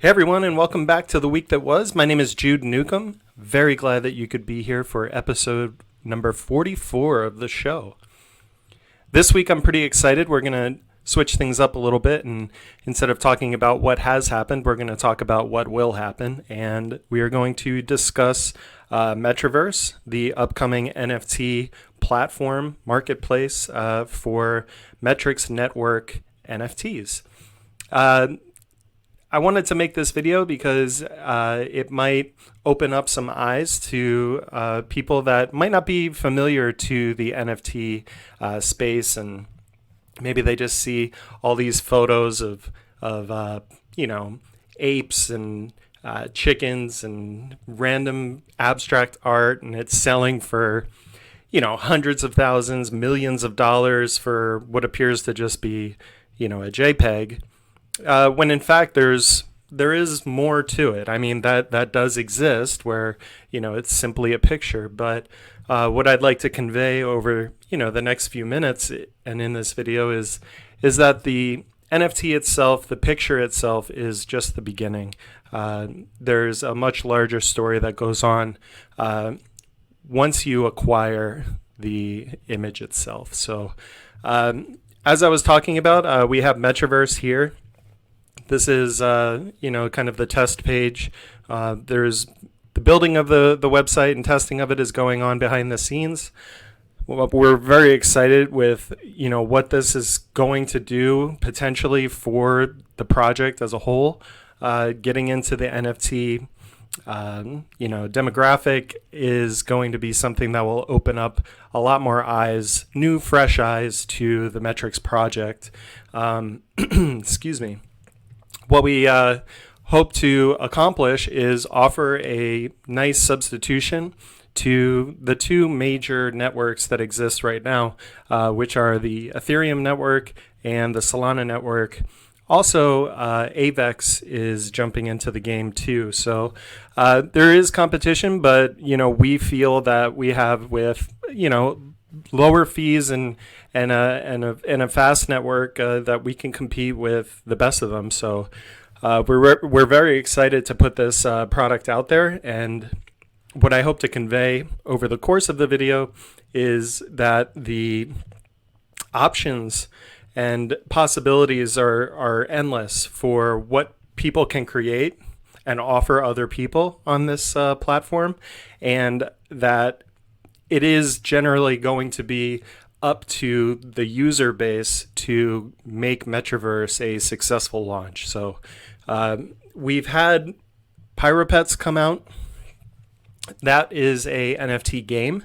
Hey everyone, and welcome back to the week that was. My name is Jude Newcomb. Very glad that you could be here for episode number 44 of the show. This week I'm pretty excited. We're going to switch things up a little bit, and instead of talking about what has happened, we're going to talk about what will happen. And we are going to discuss MetriVerse, the upcoming NFT platform marketplace for Metrix network NFTs. I wanted to make this video because it might open up some eyes to people that might not be familiar to the NFT space, and maybe they just see all these photos of apes and chickens and random abstract art, and it's selling for hundreds of thousands, millions of dollars for what appears to just be a JPEG. When in fact there is more to it. I mean, that does exist where it's simply a picture, but what I'd like to convey over the next few minutes and in this video is that the NFT itself, the picture itself, is just the beginning. There's a much larger story that goes on once you acquire the image itself. So as I was talking about, we have MetriVerse here. This is, kind of the test page. There's the building of the website and testing of it is going on behind the scenes. Well, we're very excited with, what this is going to do potentially for the project as a whole. Getting into the NFT, demographic is going to be something that will open up a lot more eyes, new, fresh eyes to the Metrix project. Excuse me. What we hope to accomplish is offer a nice substitution to the two major networks that exist right now, which are the Ethereum network and the Solana network. Also, Avex is jumping into the game too. So there is competition, but we feel that we have with lower fees and a fast network that we can compete with the best of them. So we're very excited to put this product out there, and what I hope to convey over the course of the video is that the options and possibilities are endless for what people can create and offer other people on this platform, and that it is generally going to be up to the user base to make MetriVerse a successful launch. So we've had Pyropets come out. That is a NFT game,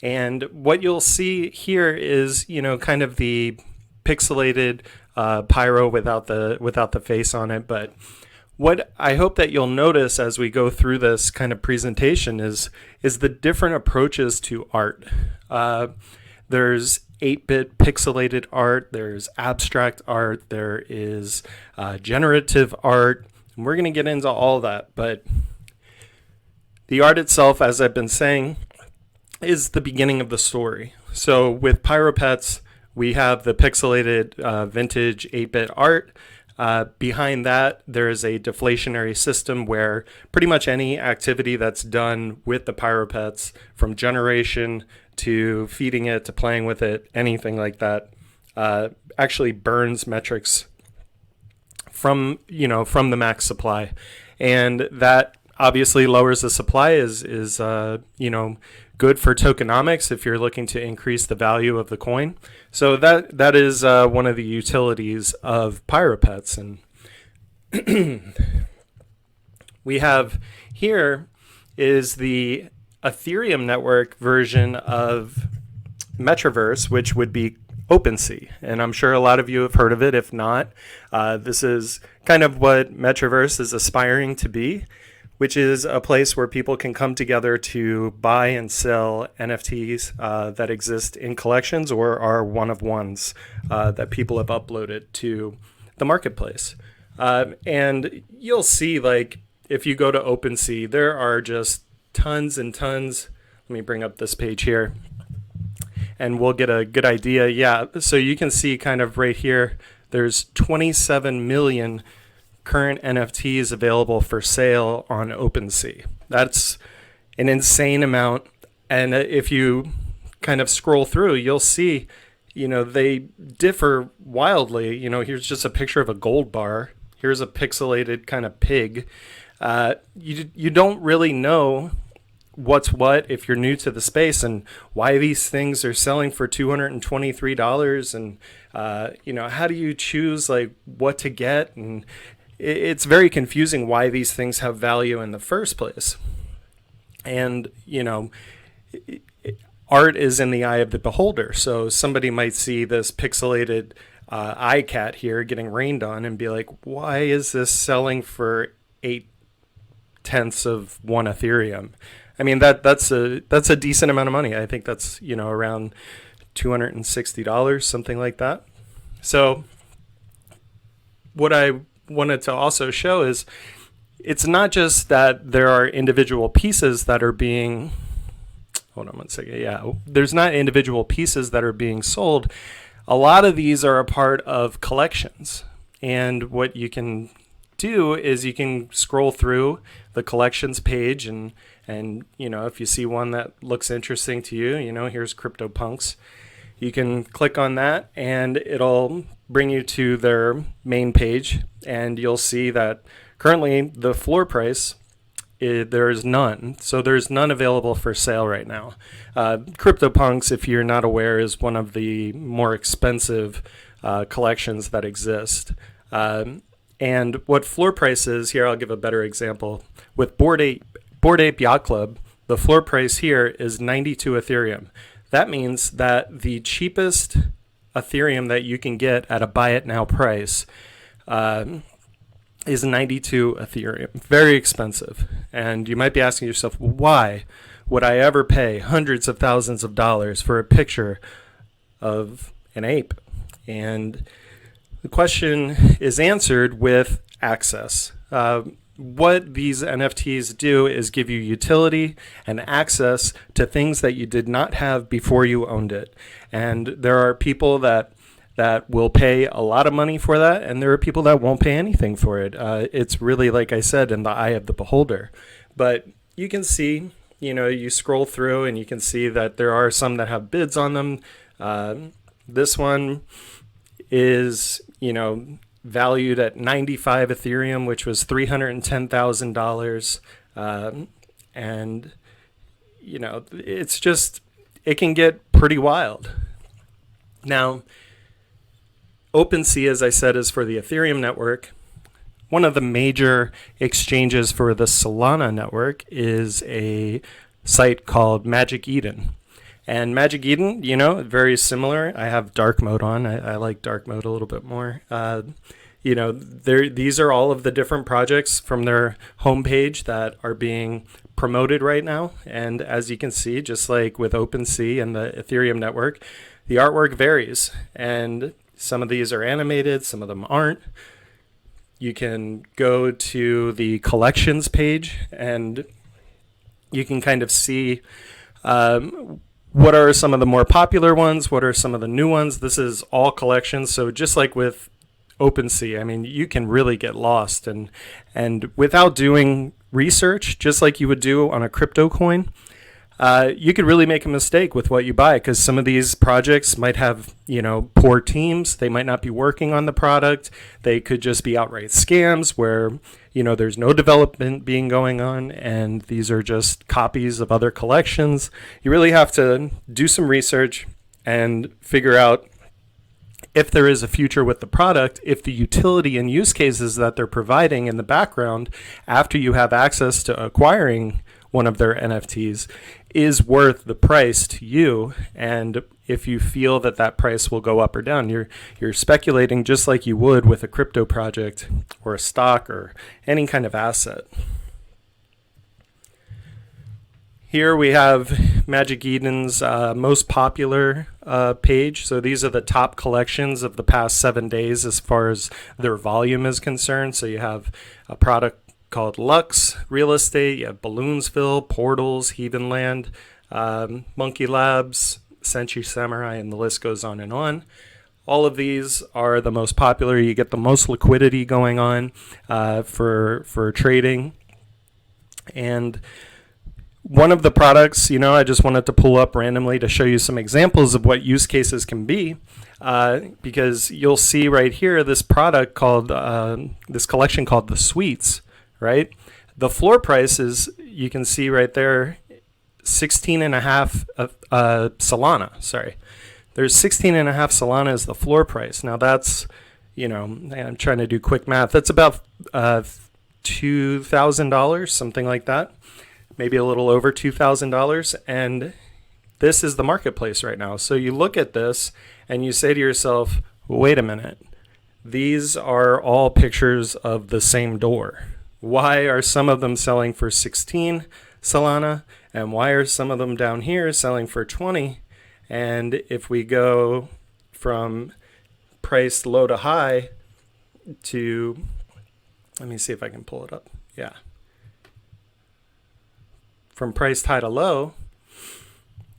and what you'll see here is kind of the pixelated Pyro without the face on it. But what I hope that you'll notice as we go through this kind of presentation is the different approaches to art. There's 8-bit pixelated art, there's abstract art, there is generative art, and we're going to get into all that. But the art itself, as I've been saying, is the beginning of the story. So with Pyropets, we have the pixelated vintage 8-bit art. Behind that, there is a deflationary system where pretty much any activity that's done with the Pyropets, from generation to feeding it to playing with it, anything like that, actually burns Metrix from the max supply, and that obviously lowers the supply. Is good for tokenomics if you're looking to increase the value of the coin. So that is one of the utilities of Pyropets. And we have here is the Ethereum network version of MetriVerse, which would be OpenSea. And I'm sure a lot of you have heard of it. If not, this is kind of what MetriVerse is aspiring to be, which is a place where people can come together to buy and sell NFTs that exist in collections or are one-of-ones that people have uploaded to the marketplace. And you'll see, like, if you go to OpenSea, there are just tons and tons. Let me bring up this page here, and we'll get a good idea. Yeah, so you can see kind of right here, there's 27 million current NFTs available for sale on OpenSea. That's an insane amount. And if you kind of scroll through, you'll see, they differ wildly. Here's just a picture of a gold bar. Here's a pixelated kind of pig. You don't really know what's what if you're new to the space, and why these things are selling for $223, and how do you choose like what to get, and it's very confusing why these things have value in the first place. And art is in the eye of the beholder, so somebody might see this pixelated iCat here getting rained on and be like, why is this selling for 0.8 of 1 Ethereum? I mean, that's a decent amount of money. I think that's, around $260, something like that. So what I wanted to also show is it's not just that there are individual pieces that are being, hold on one second. Yeah, there's not individual pieces that are being sold. A lot of these are a part of collections. And what you can do is you can scroll through the collections page, and if you see one that looks interesting to you, here's CryptoPunks, you can click on that and it'll bring you to their main page, and you'll see that currently the floor price, there's none. So there's none available for sale right now. CryptoPunks, if you're not aware, is one of the more expensive collections that exist. And what floor price is, here I'll give a better example. With Bored Ape Yacht Club, the floor price here is 92 Ethereum. That means that the cheapest Ethereum that you can get at a buy it now price is 92 Ethereum. Very expensive. And you might be asking yourself, why would I ever pay hundreds of thousands of dollars for a picture of an ape? And the question is answered with access. What these NFTs do is give you utility and access to things that you did not have before you owned it. And there are people that will pay a lot of money for that, and there are people that won't pay anything for it. It's really, like I said, in the eye of the beholder. But you can see, you scroll through and you can see that there are some that have bids on them. This one is, valued at 95 Ethereum, which was $310,000. And, it's just, it can get pretty wild. Now, OpenSea, as I said, is for the Ethereum network. One of the major exchanges for the Solana network is a site called Magic Eden. And Magic Eden, very similar. I have dark mode on. I like dark mode a little bit more. These are all of the different projects from their homepage that are being promoted right now. And as you can see, just like with OpenSea and the Ethereum network, the artwork varies. And some of these are animated, some of them aren't. You can go to the collections page and you can kind of see what are some of the more popular ones, what are some of the new ones. This is all collections. So just like with OpenSea, I mean, you can really get lost. And without doing research, just like you would do on a crypto coin, you could really make a mistake with what you buy, because some of these projects might have, poor teams. They might not be working on the product. They could just be outright scams where, there's no development being going on, and these are just copies of other collections. You really have to do some research and figure out if there is a future with the product, if the utility and use cases that they're providing in the background after you have access to acquiring one of their NFTs is worth the price to you. And if you feel that that price will go up or down, you're speculating just like you would with a crypto project or a stock or any kind of asset. Here we have Magic Eden's most popular page. So these are the top collections of the past 7 days as far as their volume is concerned. So you have a product called Lux Real Estate, you have Balloonsville, Portals, Heathenland, Monkey Labs, Senshi Samurai, and the list goes on and on. All of these are the most popular. You get the most liquidity going on for trading. And one of the products, I just wanted to pull up randomly to show you some examples of what use cases can be, because you'll see right here this product called, this collection called the Suites, right? The floor price is, you can see right there, 16.5 Solana, sorry. There's 16.5 Solana is the floor price. Now that's, I'm trying to do quick math. That's about $2,000, something like that. Maybe a little over $2,000. And this is the marketplace right now. So you look at this and you say to yourself, wait a minute. These are all pictures of the same door. Why are some of them selling for 16 Solana? And why are some of them down here selling for 20? And if we go from price low to high to, let me see if I can pull it up. Yeah. From price high to low,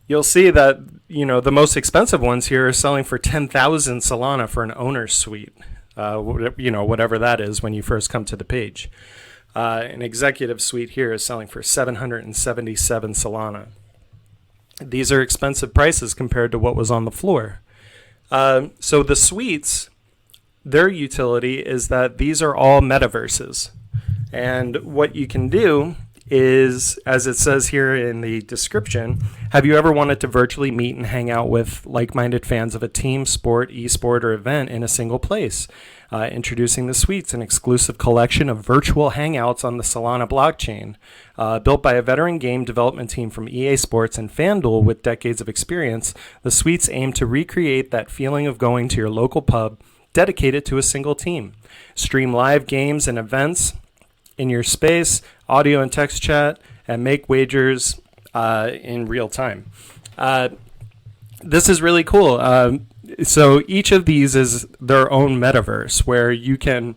you'll see that, the most expensive ones here are selling for 10,000 Solana for an owner's suite, whatever that is when you first come to the page. An executive suite here is selling for 777 Solana. These are expensive prices compared to what was on the floor. So the suites, their utility is that these are all metaverses. And what you can do is, as it says here in the description, have you ever wanted to virtually meet and hang out with like-minded fans of a team, sport, esport, or event in a single place? Introducing the Suites, an exclusive collection of virtual hangouts on the Solana blockchain. Built by a veteran game development team from EA Sports and FanDuel with decades of experience, the Suites aim to recreate that feeling of going to your local pub dedicated to a single team. Stream live games and events in your space, audio and text chat, and make wagers in real time. This is really cool. So each of these is their own metaverse where you can,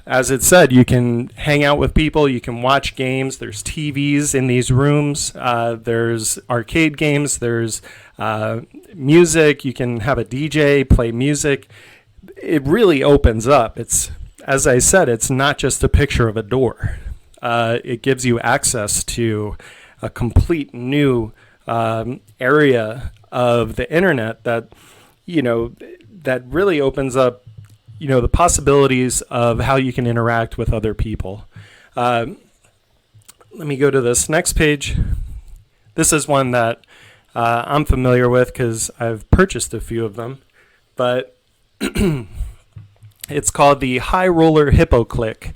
as it said, you can hang out with people, you can watch games, there's TVs in these rooms, there's arcade games, there's music, you can have a DJ play music. It really opens up. It's, as I said, it's not just a picture of a door. It gives you access to a complete new area of the internet that, that really opens up, the possibilities of how you can interact with other people. Let me go to this next page. This is one that I'm familiar with because I've purchased a few of them, but it's called the High Roller Hippo Click.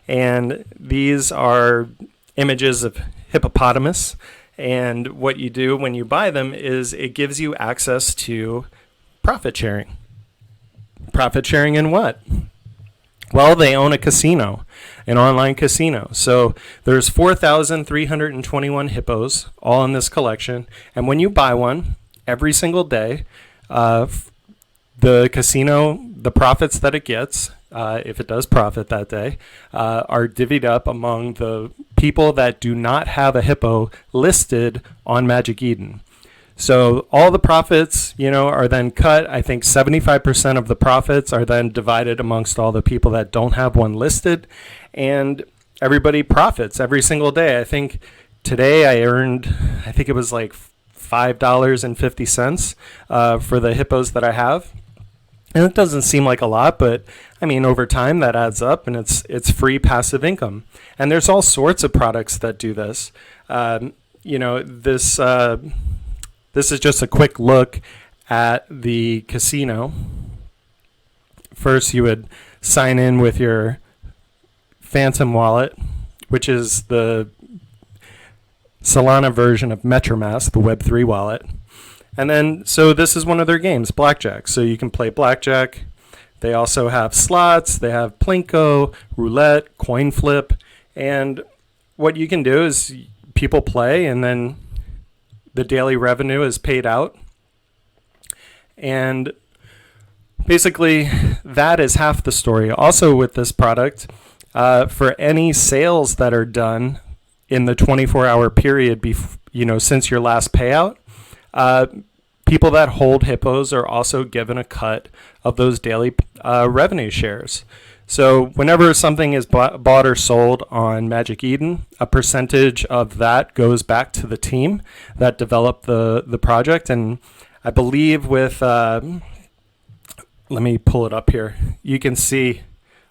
And these are images of hippopotamus. And what you do when you buy them is it gives you access to profit sharing. Profit sharing in what? Well, they own a casino, an online casino. So there's 4,321 hippos all in this collection. And when you buy one, every single day, the casino, the profits that it gets, if it does profit that day, are divvied up among the people that do not have a hippo listed on Magic Eden. So all the profits, are then cut. I think 75% of the profits are then divided amongst all the people that don't have one listed, and everybody profits every single day. I think today I think it was like $5.50 for the hippos that I have. And it doesn't seem like a lot, but I mean, over time that adds up, and it's free passive income. And there's all sorts of products that do this. This is just a quick look at the casino. First, you would sign in with your Phantom wallet, which is the Solana version of MetriVerse, the Web3 wallet. And then, so this is one of their games, Blackjack. So you can play Blackjack. They also have slots. They have Plinko, Roulette, Coin Flip. And what you can do is people play, and then the daily revenue is paid out. And basically, that is half the story. Also with this product, for any sales that are done in the 24-hour period, since your last payout, people that hold hippos are also given a cut of those daily revenue shares. So whenever something is bought or sold on Magic Eden, a percentage of that goes back to the team that developed the project. And I believe with, let me pull it up here. You can see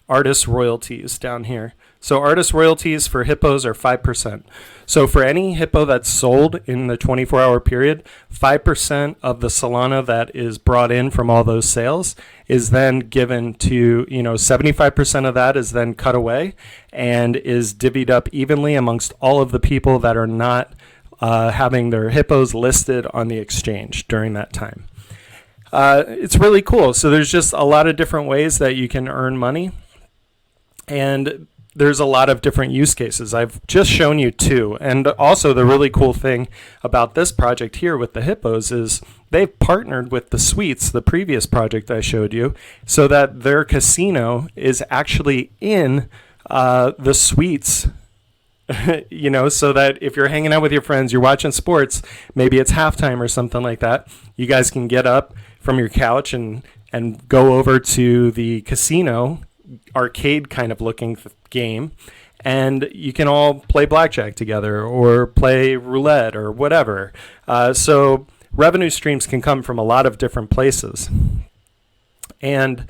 artist royalties down here. So artist royalties for hippos are 5%. So for any hippo that's sold in the 24-hour period, 5% of the Solana that is brought in from all those sales is then given to, 75% of that is then cut away and is divvied up evenly amongst all of the people that are not having their hippos listed on the exchange during that time. It's really cool. So there's just a lot of different ways that you can earn money. And there's a lot of different use cases. I've just shown you two. And also the really cool thing about this project here with the hippos is they've partnered with the Suites, the previous project I showed you, so that their casino is actually in the Suites. So that if you're hanging out with your friends, you're watching sports, maybe it's halftime or something like that, you guys can get up from your couch and go over to the casino, arcade kind of looking game, and you can all play blackjack together or play roulette or whatever. So revenue streams can come from a lot of different places. And,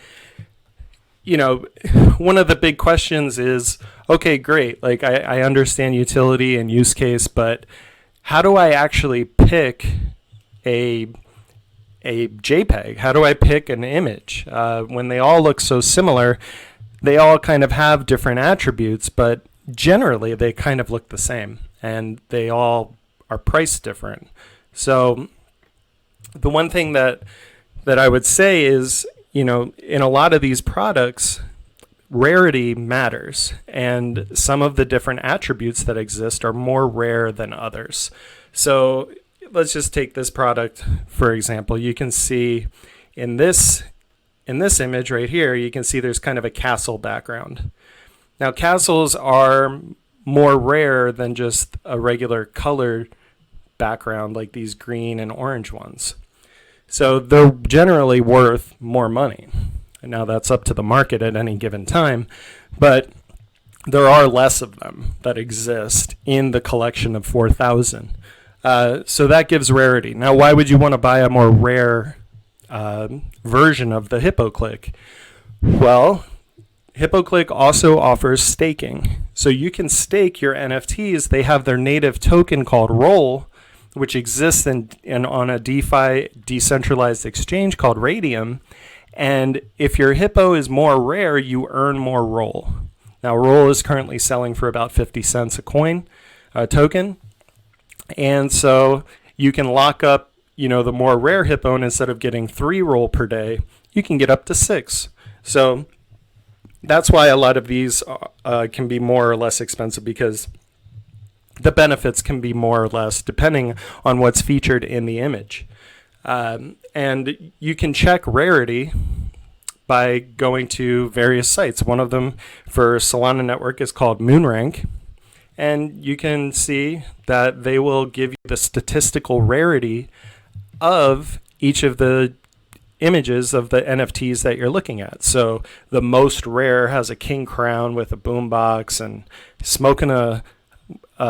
one of the big questions is, okay, great. Like I understand utility and use case, but how do I actually pick a JPEG? How do I pick an image? When they all look so similar, they all kind of have different attributes, but generally they kind of look the same, and they all are priced different. So the one thing that I would say is, in a lot of these products, rarity matters, and some of the different attributes that exist are more rare than others. So let's just take this product, for example. You can see in this image right here, you can see there's kind of a castle background. Now, castles are more rare than just a regular colored background like these green and orange ones. So they're generally worth more money. And now that's up to the market at any given time, but there are less of them that exist in the collection of 4,000. So that gives rarity. Now, why would you want to buy a more rare version of the Hippo Click? Well, Hippo Click also offers staking. So you can stake your NFTs. They have their native token called Roll, which exists on a DeFi decentralized exchange called Radium. And if your Hippo is more rare, you earn more Roll. Now, Roll is currently selling for about 50 cents a coin, token. And so you can lock up, the more rare Hippo, and instead of getting 3 Roll per day, you can get up to 6. So that's why a lot of these can be more or less expensive, because the benefits can be more or less depending on what's featured in the image. And you can check rarity by going to various sites. One of them for Solana Network is called MoonRank. And you can see that they will give you the statistical rarity of each of the images of the NFTs that you're looking at. So the most rare has a king crown with a boombox and smoking a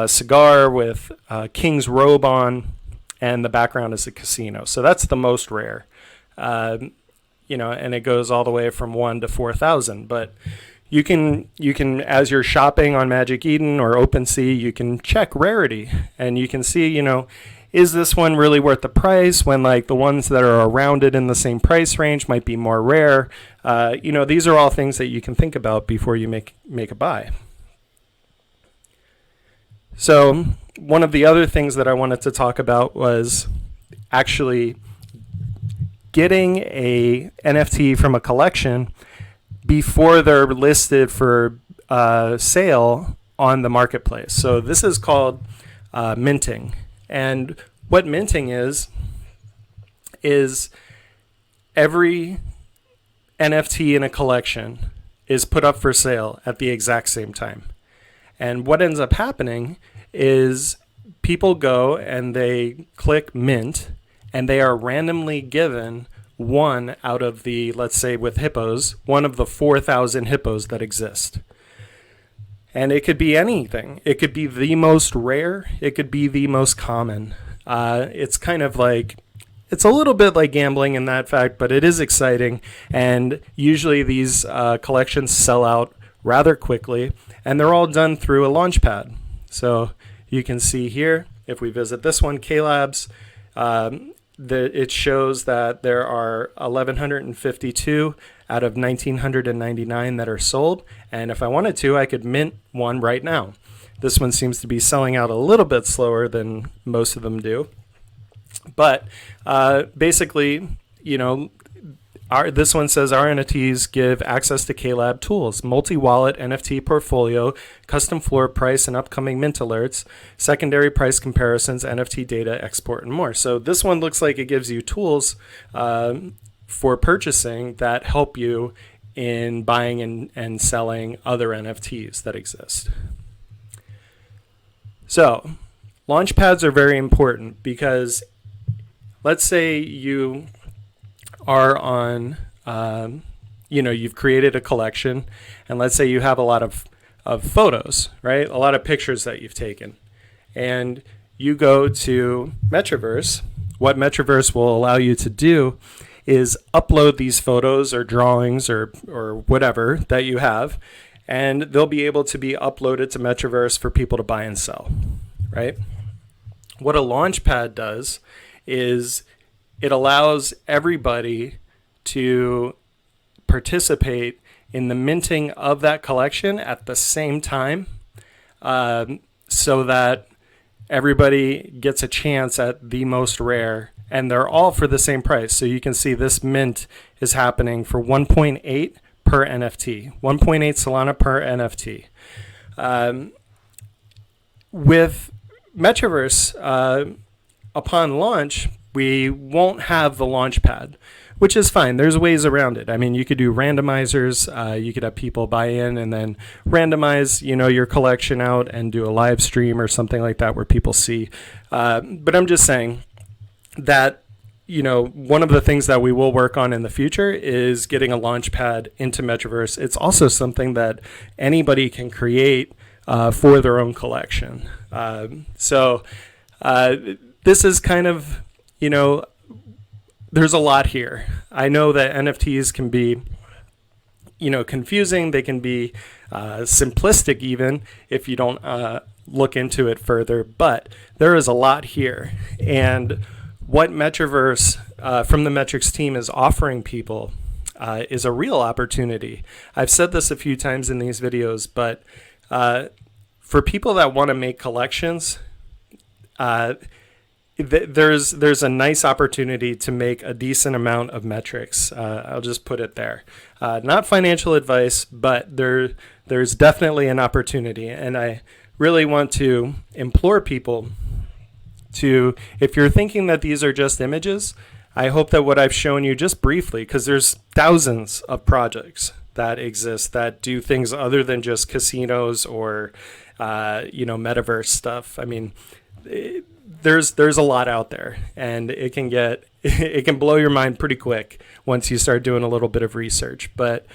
cigar with a king's robe on, and the background is a casino. So that's the most rare. And it goes all the way from 1 to 4,000. But you can, as you're shopping on Magic Eden or OpenSea, you can check rarity, and you can see, is this one really worth the price when like the ones that are around it in the same price range might be more rare. These are all things that you can think about before you make a buy. So one of the other things that I wanted to talk about was actually getting a NFT from a collection before they're listed for sale on the marketplace. So this is called minting. And what minting is every NFT in a collection is put up for sale at the exact same time. And what ends up happening is people go and they click mint, and they are randomly given one out of the, let's say with hippos, one of the 4,000 hippos that exist. And it could be anything. It could be the most rare. It could be the most common. It's kind of like, it's a little bit like gambling in that fact, but it is exciting. And usually these collections sell out rather quickly, and they're all done through a launch pad. So you can see here, if we visit this one, K-Labs, it shows that there are 1,152 out of 1,999 that are sold. And if I wanted to, I could mint one right now. This one seems to be selling out a little bit slower than most of them do. But basically, this one says our NFTs give access to K-Lab tools, multi-wallet NFT portfolio, custom floor price and upcoming mint alerts, secondary price comparisons, NFT data export, and more. So this one looks like it gives you tools for purchasing that help you in buying and selling other NFTs that exist. So launch pads are very important because let's say you are on, you've created a collection, and let's say you have a lot of photos, right? A lot of pictures that you've taken. And you go to MetriVerse. What MetriVerse will allow you to do is upload these photos or drawings or whatever that you have, and they'll be able to be uploaded to MetriVerse for people to buy and sell, right? What a launchpad does is it allows everybody to participate in the minting of that collection at the same time, so that everybody gets a chance at the most rare, and they're all for the same price. So you can see this mint is happening for 1.8 per NFT, 1.8 Solana per NFT. With MetriVerse, upon launch, we won't have the launch pad, which is fine. There's ways around it. I mean, you could do randomizers. You could have people buy in and then randomize, your collection out and do a live stream or something like that where people see. But I'm just saying that, one of the things that we will work on in the future is getting a launch pad into MetriVerse. It's also something that anybody can create for their own collection. So this is kind of, there's a lot here. I know that NFTs can be, confusing. They can be simplistic even if you don't look into it further. But there is a lot here. And what MetriVerse from the Metrix team is offering people is a real opportunity. I've said this a few times in these videos, but for people that want to make collections, there's a nice opportunity to make a decent amount of Metrix. I'll just put it there. Not financial advice, but there's definitely an opportunity. And I really want to implore people to, if you're thinking that these are just images, I hope that what I've shown you just briefly, because there's thousands of projects that exist that do things other than just casinos or, metaverse stuff. I mean, there's a lot out there, and it can blow your mind pretty quick once you start doing a little bit of research. But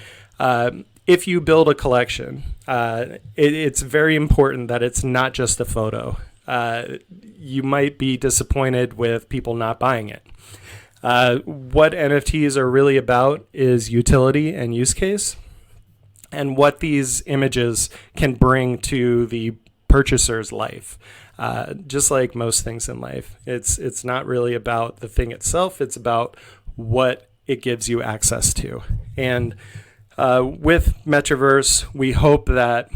if you build a collection, it's very important that it's not just a photo. You might be disappointed with people not buying it. What NFTs are really about is utility and use case, and what these images can bring to the purchaser's life. Just like most things in life, it's not really about the thing itself. It's about what it gives you access to. And with MetriVerse, we hope that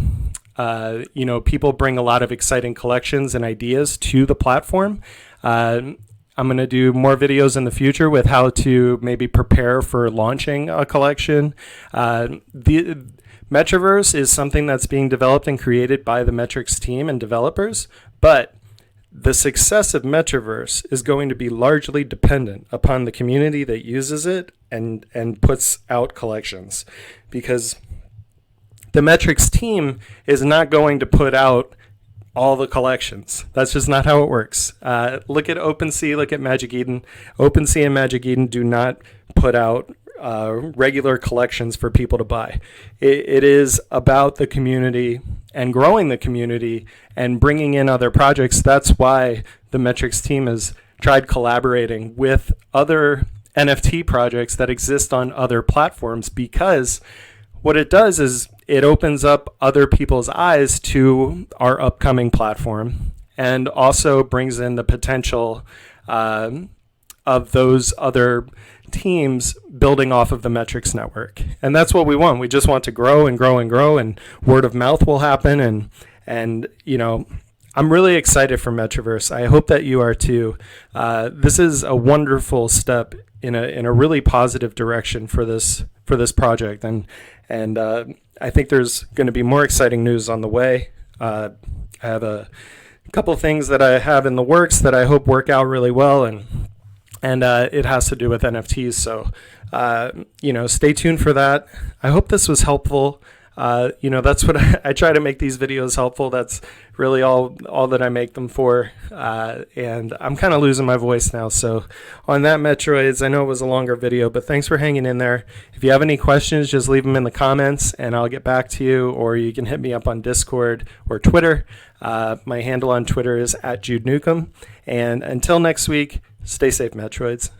people bring a lot of exciting collections and ideas to the platform. I'm going to do more videos in the future with how to maybe prepare for launching a collection. The MetriVerse is something that's being developed and created by the Metrix team and developers, but the success of MetriVerse is going to be largely dependent upon the community that uses it and puts out collections, because the Metrix team is not going to put out all the collections. That's just not how it works. Look at OpenSea, look at Magic Eden. OpenSea and Magic Eden do not put out regular collections for people to buy. It is about the community and growing the community and bringing in other projects. That's why the Metrix team has tried collaborating with other NFT projects that exist on other platforms, because what it does is it opens up other people's eyes to our upcoming platform, and also brings in the potential of those other teams building off of the Metrix network. And that's what we want. We just want to grow and grow and grow, and word of mouth will happen. And you know, I'm really excited for MetriVerse. I hope that you are too. This is a wonderful step in a really positive direction for this project, and I think there's going to be more exciting news on the way. I have a couple things that I have in the works that I hope work out really well, and it has to do with NFTs. So stay tuned for that. I hope this was helpful. That's what I try to make these videos helpful. That's really all that I make them for. And I'm kind of losing my voice now. So on that, Metroids, I know it was a longer video, but thanks for hanging in there. If you have any questions, just leave them in the comments and I'll get back to you, or you can hit me up on Discord or Twitter. My handle on Twitter is @JudeNukem. And until next week, stay safe, Metroids.